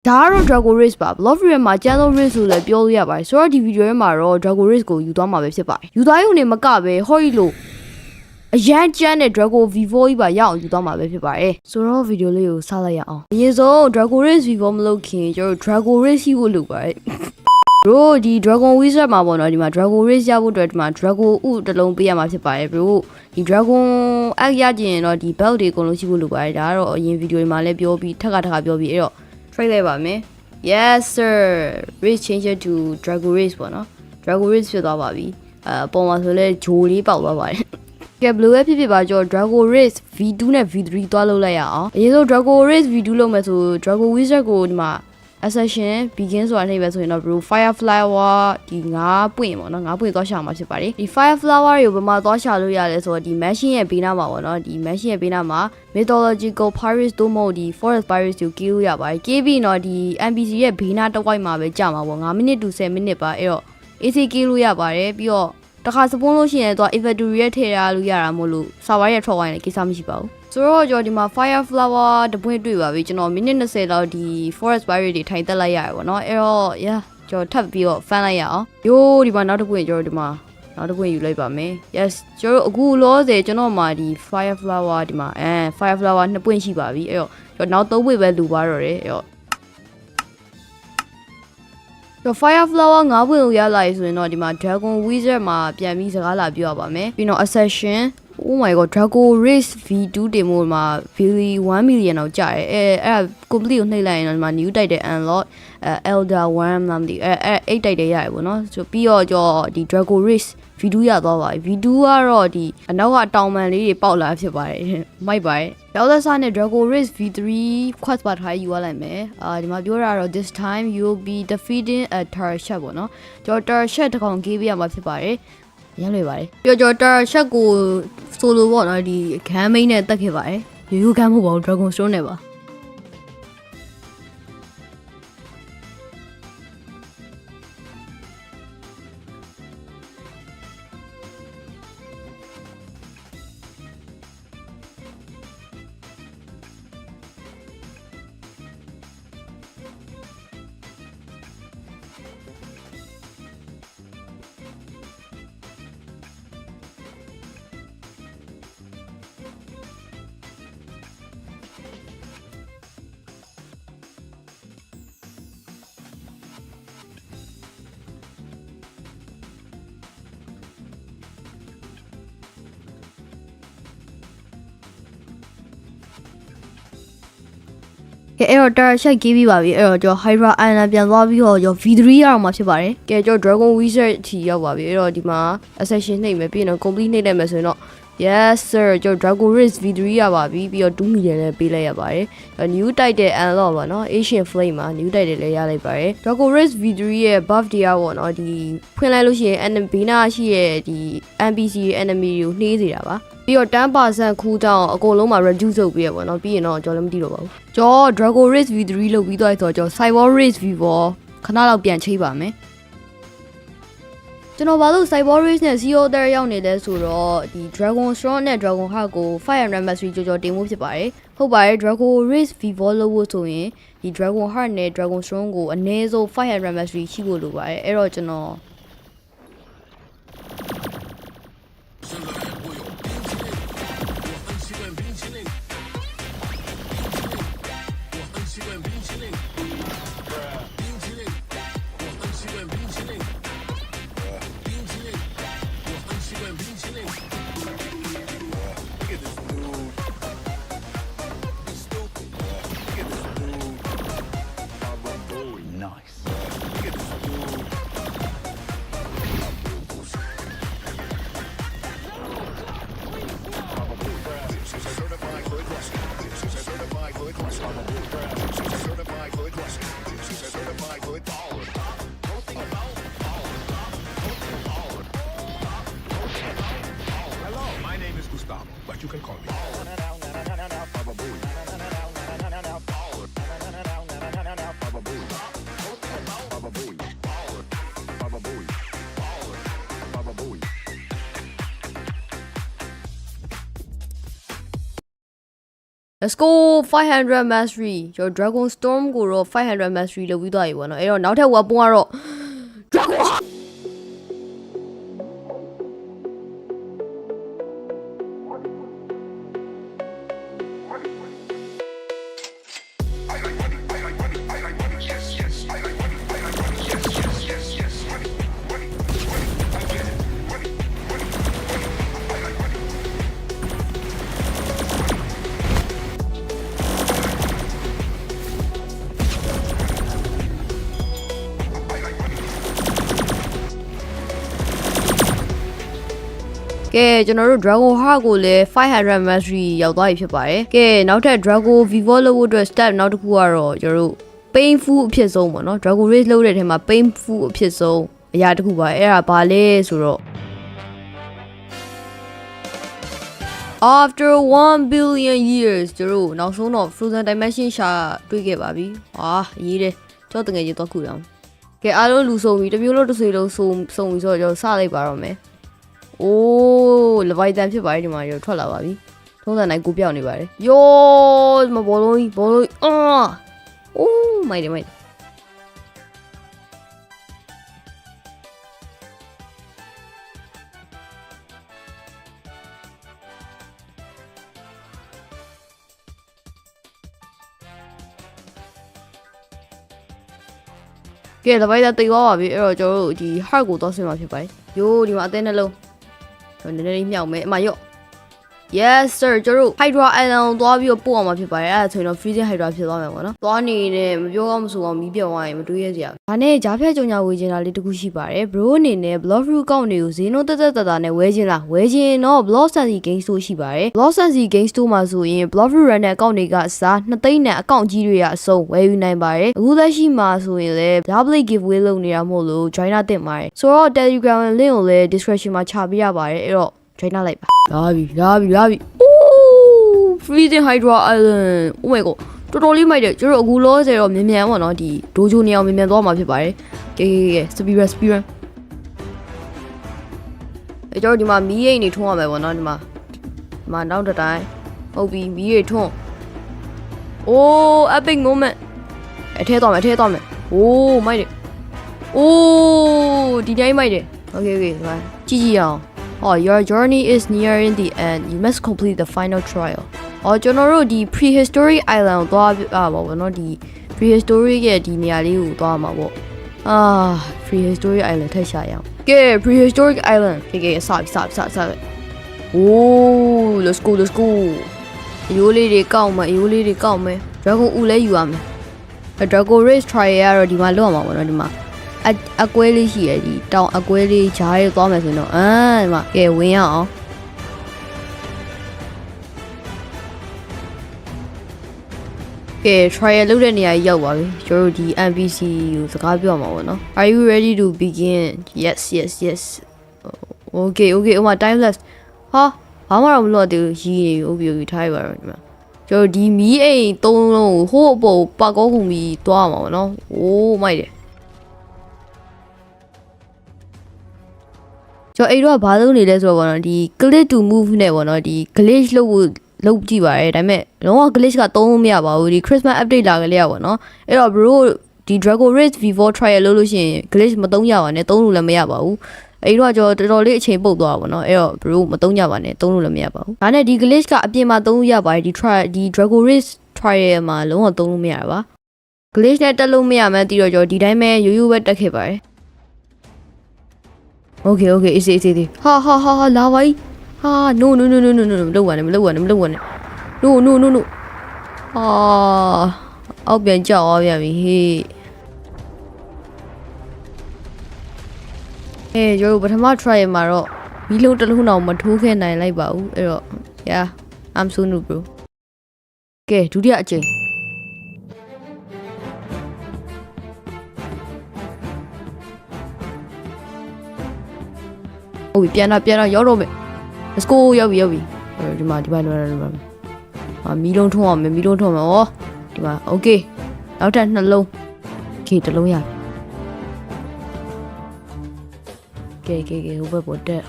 ဒါကတော့ Dragon Race ပါ Love Real မှာကျန်းဆုံး race ဆိုလည်းပြောလို့ရပါတယ်ဆိုတော့ဒီဗီဒီယိုထဲမှာတော့ Dragon Race ကိုယူသွားမှာပဲဖြစ်ပါတယ်ယူသွားရုံနဲ့မကပဲဟော်ရီလို့အရန်ကျန်းတဲ့ Dragon V4 ကြီးပါရအောင်ယူသွားမှာပဲဖြစ်ပါတယ်ဆိုတော့ဗီဒီယိုလေးကိုစလိုက်ရအောင်အရင်ဆုံး Dragon Race V4 မလုပ်ခင်ကျွန်တော် Dragon Race ရှိဖို့လုပ်ပါတယ်တို့ဒီ Dragon Wizard မှာပေါ့နော်ဒီမှာ Dragon Race ရဖို့အတွက်ဒီမှာ Dragon ဥတစ်လုံးပေးရမှာဖြစ်ပါတယ်ဘရိုဒီ Dragon Egg ရကျင်တော့ဒီ belt တွေအကုန်လုံးရှိဖို့လုပ်ပါတယ်ဒါကတော့အရင်ဗီဒီယိုတွေမှာလည်းပြောပြီးထပ်ပြောပြီးအဲ့တော့ trade လိုက်ပါမယ် yes sir race changer to Dragon Race ပေါ့နော် Dragon Race ဖြစ်သွားပါပြီပုံမှာဆိုလဲဂျိုလေးပေါက်သွားပါတယ်ကဲဘလူးပဲဖြစ်ပါကြော Dragon Race V2 နဲ့ V3 သွားလုပ်လိုက်ရအောင်အရင်ဆုံး Dragon Race V2 လုပ်မယ်ဆို Dragon Wizard ကိုဒီမှာ Ascension begin ဆိုတာနှိပ်ပဲဆိုရင်တော့ bro Fireflower ဒီ9ပွင့်ပေါ့နော်9ပွင့်သွားရှာမှာဖြစ်ပါတယ်ဒီ Fireflower တွေကိုဘယ်မှာသွားရှာလို့ရလဲဆိုတော့ဒီ machine ရဲ့ဘေးနားမှာပေါ့နော်ဒီ machine ရဲ့ဘေးနားမှာ mythological pirates တို့မဟုတ်ဒီ forest pirates ကိုကီးလို့ရပါတယ်ကီးပြီးတော့ဒီ NPC ရဲ့ဘေးနားတစ်ဝိုက်မှာပဲကြာမှာပေါ့9မိနစ်to 10မိနစ်ပါအဲ့တော့ AC ကီးလို့ရပါတယ်ပြီးတော့တခါစပွန်းလို့ရှိရင်တော့ inventory ရဲ့ထည့်ရလို့ရတာမို့လို့ server ရဲ့ထွက်ဝိုင်းလည်းကိစ္စမရှိပါဘူးဆိုတော့ကျွန်တော်ဒီမှာ Fireflower တပွင့်တွေ့ပါပြီကျွန်တော်မိနစ်20လောက်ဒီ forest pirate တွေထိုင်တက်လိုက်ရတယ်ပေါ့နော်အဲ့တော့ yeah ကျွန်တော်ထပ်ပြီးတော့ fan လိုက်ရအောင်ယိုးဒီမှာနောက်တစ်ပွင့်ကျွန်တော်ဒီမှာနောက်တစ်ပွင့်ယူလိုက်ပါမယ် yes ကျွန်တော်အခုလောဆယ်ကျွန်တော်မှာဒီ Fireflower ဒီမှာFireflower 2ပွင့်ရှိပါပြီအဲ့တော့ကျွန်တော်နောက်3ပွင့်ပဲလူပါတော့တယ်အဲ့တော့တော့ Fireflower 9ပွင့်ကိုရလာပြီဆိုရင်တော့ဒီမှာ Dragon Wizard မှာပြန်ပြီးစကားလာပြောရပါမယ်ပြီးတော့ Ascension oh my god Dragon Race V2 တင်မို့မှာ Billy 1 million လောက်ကြာတယ်အဲ့ဒါ complete ကိုနှိပ်လိုက်ရင်တော့ဒီမှာ new တိုက်တဲ့ unlock Elder Worm လားမသိအဲ့8တိုက်တဲ့ရတယ်ပေါ့နော်ဆိုပြီးတော့ကျွန်တော်ဒီ Dragon Race V2 ရသွားပါပြီ V2 ကတော့ဒီအနောက်ကတောင်ပန်လေးတွေပေါက်လာဖြစ်ပါတယ်မိုက်ပါတယ်ရောက်သက်စားနဲ့ Dragon Race V3 quest ပါထားယူရလိုက်မယ်ဒီမှာပြောတာတော့ this time you will be defeating a Tarshak ပေါ့နော်ကျွန်တော် Tarshak တစ်ကောင်ကေးပြရမှာဖြစ်ပါတယ်ရလွယ်ပါတယ်ပြီးတော့ကျွန်တော် Tarshak ကို solo ပေါ့နော်ဒီ gun main နဲ့တက်ခဲ့ပါတယ်ရိုးရိုး gun မဟုတ်ပါဘူး Dragon Stone နဲ့ပါကဲအဲ့တော့ Tarshak ကေးပြီးပါပြီအဲ့တော့ကျွန်တော် Hydra Island ပြန်သွားပြီးတော့ကျွန်တော် V3 ရအောင်မှာဖြစ်ပါတယ်ကဲကျွန်တော် Dragon Wizard အထိရောက်ပါပြီအဲ့တော့ဒီမှာ Ascension နှိပ်မယ်ပြီးရင်တော့ complete နှိပ်လိုက်မယ်ဆိုရင်တော့ yes sir ကျွန်တော် Dragon Race V3 ရပါပြီပြီးတော့2 million နဲ့ပေးလိုက်ရပါတယ် new တိုက်တဲ့ unlock ပါနော် Asian Flame မှာ new တိုက်တယ်လည်းရလိုက်ပါတယ် Dragon Race V3 ရဲ့ buff တရားပေါ့နော်ဒီဖွင့်လိုက်လို့ရှိရင် enemy နာရှိရဲ့ဒီ NPC enemy ကိုနှေးစေတာပါပြီးတော့ 10% ခူးတောင်းအကုန်လုံးမှာ reduce လုပ်ပေးရပေါ့နော်ပြီးရင်တော့ကျွန်တော်လည်းမသိတော့ပါဘူးကျွန်တော် Dragon Race V3 လုပ်ပြီးတော့ဆိုတော့ကျွန်တော် Cyber Race V4 ခဏလောက်ပြန်ချိတ်ပါမယ်ကျွန်တော်ဘာလို့ Cyber Race နဲ့ Zero Other ရောက်နေလဲဆိုတော့ဒီ Dragon Strong နဲ့ Dragon Heart ကို 500 Mastery ကြော်တင်မှုဖြစ်ပါတယ်ဟုတ်ပါတယ် Dragon Race V4 လို့ဖို့ဆိုရင်ဒီ Dragon Heart နဲ့ Dragon Strong ကိုအနည်းဆုံး500 Mastery ရှိဖို့လိုပါတယ်အဲ့တော့ကျွန်တော် Let's go 500 mastery ကျွန်တော် Dragon Storm ကိုတော့500 mastery လုပ်ပြီးသွားပြီပေါ့နော်အဲ့တော့နောက်ထပ် weapon ကတော့ Dragonကဲကျွန်တော်တို့ Dragon Heart ကိုလည်း500 mastery ရောက်သွားပြီဖြစ်ပါတယ်ကဲနောက်ထပ် Dragon Vivo လို့ဖို့အတွက် step နောက်တစ်ခုကတော့ကျွန်တော်တို့ painful အဖြစ်ဆုံးပေါ့နော် Dragon Race လုပ်တဲ့ထဲမှာ painful အဖြစ်ဆုံးအရာတစ်ခုပါအဲ့ဒါဘာလဲဆိုတော့ After 1 billion years ကျွန်တော်တို့နောက်ဆုံးတော့ Frozen Dimension ရှာတွေ့ခဲ့ပါပြီဟာရေးတယ်ကျွန်တော်တကယ်ကြီးတော့ခုတောင်ကဲအားလုံးလူစုံပြီတစ်မျိုးလုံးတစ်ဆွေလုံးစုံပြီဆိုတော့ကျွန်တော်စလိုက်ပါတော့မယ်အိုးလဗိုက်တန်ဖြစ်ပါတယ်ဒီမှာရောထွက်လာပါပြီထုံးစံတိုင်းကိုပြောင်းနေပါတယ်ယောဒီမှာဘောလုံးကြီးအိုးမိုက်တယ်ကဲလဗိုက်တန်တိတ်သွားပါပြီအဲ့တော့ကျွန်တော်တို့ဒီ heart ကိုတော့ဆင်းမှာဖြစ်ပါတယ်ယိုးဒီမှာအသေးနှလုံးနည်းနည်းမြောက်မယ်အမရော့ Yes sir ကျွန်တော်တို့ Hydra Island သွားပြီးတော့ပို့အောင်မှာဖြစ်ပါတယ်အဲ့ဒါဆိုရင်တော့ Freezing Hydra ဖြစ်သွားမယ်ပေါ့နော်သွားနေနဲ့မပြောအောင်မဆိုအောင်မီးပြောင်းသွားရင်မတွေးရစရာဒါနဲ့ဂျားဖြတ်ကြုံညာဝေချင်တာလေးတခုရှိပါတယ် bro အနေနဲ့ block fruit ကောက်တွေကိုဈေးနှုန်းတက်နဲ့ဝယ်ချင်လားဝယ်ချင်တော့ block sensi game store ရှိပါတယ် block sensi game store မှာဆိုရင် block fruit run နဲ့အကောင့်တွေကစား2သိန်းနဲ့အကောင့်ကြီးတွေကအစုံဝယ်ယူနိုင်ပါတယ်အခုလက်ရှိမှာဆိုရင်လည်း double giveaway လုပ်နေတာမို့လို့ join တင်ပါတယ်ဆိုတော့ Telegram link ကိုလည်း description မှာချပေးရပါတယ်အဲ့တော့ join လိုက်ပါလာပြီFreezing Hydra Island Oh my god တော်တော်လေးမိုက်တယ်ကျွန်တော်အခုလောဆယ်တော့မြန်ပေါ့နော်ဒီဒိုဂျိုနေအောင်မြန်သွားမှာဖြစ်ပါတယ်ကဲspeed run ကျွန်တော်ဒီမှာမီးရိပ်နေထုံးရမယ်ပေါ့နော်ဒီမှာနောက်တစ်တိုင်းဟုတ်ပြီမီးရိပ်ထုံး Oh epic moment အထဲသွားမယ်Oh မိုက်တယ် Oh ဒီတိုင်းမိုက်တယ် Okay ဒီမှာကြည့်အောင်Oh, your journey is nearing the end. You must complete the final trial. ကျွန်တော်တို့ဒီ prehistoric island ကိုသွားပါဘောနော်ဒီ prehistoric ရဲ့ဒီနေရာလေးကိုသွားမှာပေါ့prehistoric island ထက်ရှာရအောင်ကဲ prehistoric island ကဲစပြီOh let's go အယိုးလေးတွေကောက်မယ်dragon ဦးလဲယူရမယ် dragon race trial ကတော့ဒီမှာလောက်အောင်ပါဘောနော်ဒီမှာအကွဲလေးရှိရဒီတောင်အကွဲလေးဂျားရဲသွားမယ်ဆိုရင်တော့ဒီမှာကဲဝင်ရအောင်ကဲ trial လုပ်တဲ့နေရာကြီးရောက်ပါပြီကျွန်တော်တို့ဒီ NPC ကိုစကားပြောမှာပေါ့နော် Are you ready to begin Yes Okay oh my time left ဘာမှတော့မလို့တူရီးနေပြီထားရပါတော့ဒီမှာကျွန်တော်ဒီမီးအိမ်၃လုံးကိုဟိုးအပေါ်ပါကောခုံပြီးသွားမှာပေါ့နော်မိုက်တယ်ကျွန်တော်အဲ့တော့ဘာလုပ်နေလဲဆိုတော့ဗောနော်ဒီ click to move နဲ့ဗောနော်ဒီ glitch လုပ်ကြည့်ပါရဲဒါပေမဲ့လုံးဝ glitch ကသုံးလို့မရပါဘူးဒီ Christmas update လာကြလေရဗောနော်အဲ့တော့ bro ဒီ Dragon Race Vivo trial လုပ်လို့ရှိရင် glitch မသုံးရပါနဲ့သုံးလို့လည်းမရပါဘူးအဲ့တော့ကျွန်တော်တော်တော်လေးအချိန်ပုတ်သွားပါဗောနော်အဲ့တော့ bro မသုံးကြပါနဲ့သုံးလို့လည်းမရပါဘူးဒါနဲ့ဒီ glitch ကအပြင်မှာသုံးလို့ရပါတယ်ဒီ Dragon Race trial မှာလုံးဝသုံးလို့မရပါ glitch နဲ့တက်လို့မရမှန်းသိတော့ကျွန်တော်ဒီတိုင်းပဲရိုးရိုးပဲတက်ခဲ့ပါတယ်Okay easy haလာပါ no မလုပ်ပါနဲ့ no အောက်ပြန်ကြောက်သွားပြန်ပြီဟေးကျွန်တော်ပထမ try မှာတော့မီးလုံးတစ်လုံးတော့မထိုးခဲနိုင်လိုက်ပါဘူးအဲ့တော့ yeah I'm so new bro ကဲဒုတိယအကြိမ်ဟုတ်ပြီပြန်တော့ရောက်တော့မယ် let's go ရောက်ပြီဒီမှာမီးလုံးထုံးအောင်မီးလုံးထုံးအောင်ဒီမှာ okay နောက်ထပ်နှလုံးတစ်လုံးရကဲဟိုဘက်ပေါ်တက်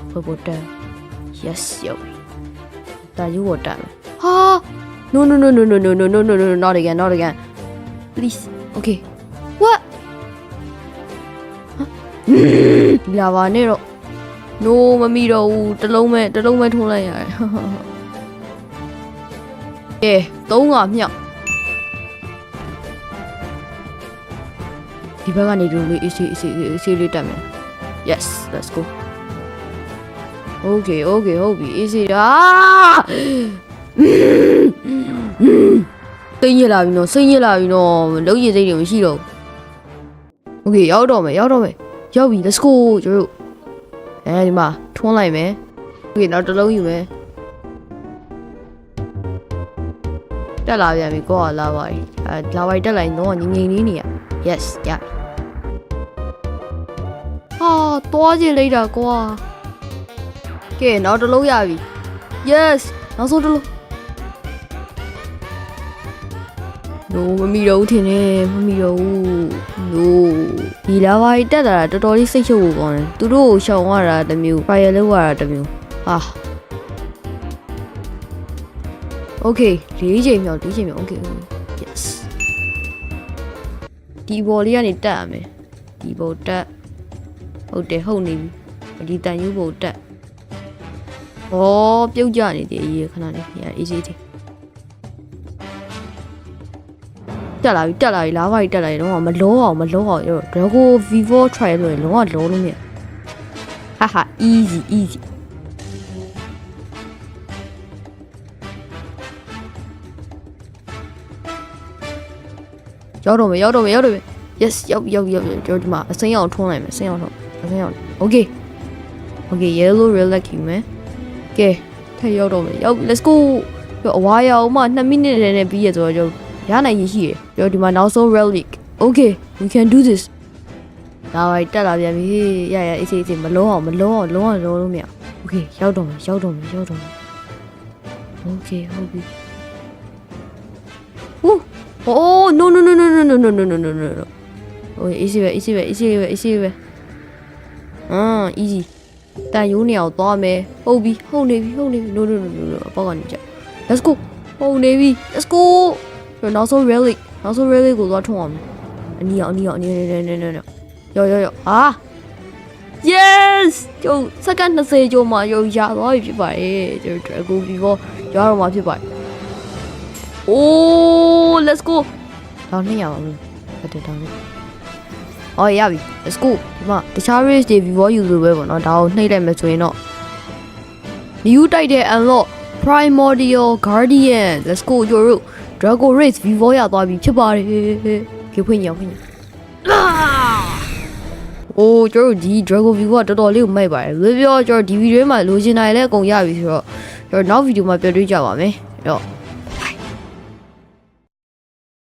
yes ရောက်ပြီဒါယူဝတ်တာဟာ No, not again. Please. Okay. What? လာပါနဲ့တော့ No မမီတော့ဘူးတလုံးမဲ့ထုံးလိုက်ရတယ်ကဲ3ကမြောက်ဒီဘက်ကနေတို့လေးအေးလေးတက်မယ် Yes let's go Okay ဟုတ်ပြီအေးစေတာစိတ်ညစ်လာပြီနော်လုံးရည်စိတ်တွေမရှိတော့ဘူး Okay ရောက်တော့မယ်ရောက်ပြီ let's go ကျွန်တော်အဲဒီမှာထွန်းလိုက်မယ် Okay နောက်တစ်လုံးယူမယ်တက်လာပြန်ပြီကိုကလာပါလာပါတက်လိုက်တော့ငြိမ်လေးနေရ Yes ရတွားကြည့်လိုက်တာကွာကဲနောက်တစ်လုံးရပြီ Yes နောက်ဆုံးတစ်လုံး No မမီတော့ထင်တယ်မမီတော့ No ဒီလာပါတက်လာတာတော်တော်လေးစိတ်ရှုပ်ဖို့ကောင်းတယ်သူတို့ကိုရှောင်ရတာတစ်မျိုး fire လောက်ရတာတစ်မျိုးOkay 4ချိန်မြောက်Okay Yes ဒီဘော်လေးကနေတက်ရမယ်ဒီဘော်တက်ဟုတ်တယ်ဟုတ်နေပြီဒီတန်ယူဘော်တက်ပြုတ်ကြနေတယ်အေးခဏလေးအေးစေးသေးတက်လာပြီလာပါတက်လာပြီတော့မလောအောင်ရော Drago Vivo try လို့လုံးဝလောလို့မရဟာ easyရောက်တော့မယ် Yes ရောက်ကျွန်တော်ဒီမှာအစိမ်းအောင်ထွန်းလိုက်မယ်အစိမ်းအောင် Okay yellow relax ယူမယ်ကဲထပ်ရောက်တော့မယ်ရောက် let's go အဝါရအောင်မှ2မိနစ်နဲ့ပြီးရဆိုတော့ကျွန်တော်ရနိုင်ရရှိရပြောဒီမှာနောက်ဆုံး relic Okay we can do this လာပါတက်လာပြန်ပြီရအေးစေးမလုံးအောင်လုံးလို့မရ Okay ရောက်တော့မယ် Okay ဟုတ်ပြီOh no Oh easy ပဲ easy တန်ယူနေအောင်သွားမယ်ဟုတ်နေပြီ No ဘောက်ကနေကြ Let's go ဟုတ်နေပြီ Let's go နောက်ဆုံး relic ကိုသွားထုံအောင်အနီရောက်ရောYes ကျုပ်စက္ကန့်20ကျော်မှရသွားပြီဖြစ်ပါတယ်ကျွန်တော် Drago Vivo ရတော့မှာဖြစ်ပါတယ် Oh let's go တော့နှစ်ရအောင်ဟုတ်တယ်တောင်းလို့ရပြီ let's go ဒီမှာတခြား race တွေ Vivo ယူလို့ပဲပေါ့နော်ဒါကိုနှိပ်လိုက်မယ်ဆိုရင်တော့ new တိုက်တဲ့ unlock primordial guardian let's go ကျွန်တော် Drago race Vivo ရသွားပြီဖြစ်ပါတယ်ဖွင့်ရကျွန်တော်ဒီ Drago Vivo ကတော်တော်လေးကိုမိုက်ပါတယ်ပြောကျွန်တော်ဒီဗီဒီယိုမှာလိုချင်တာလည်းအကုန်ရပြီဆိုတော့ကျွန်တော်နောက်ဗီဒီယိုမှာပြန်တွေ့ကြပါမယ်အဲ့တော့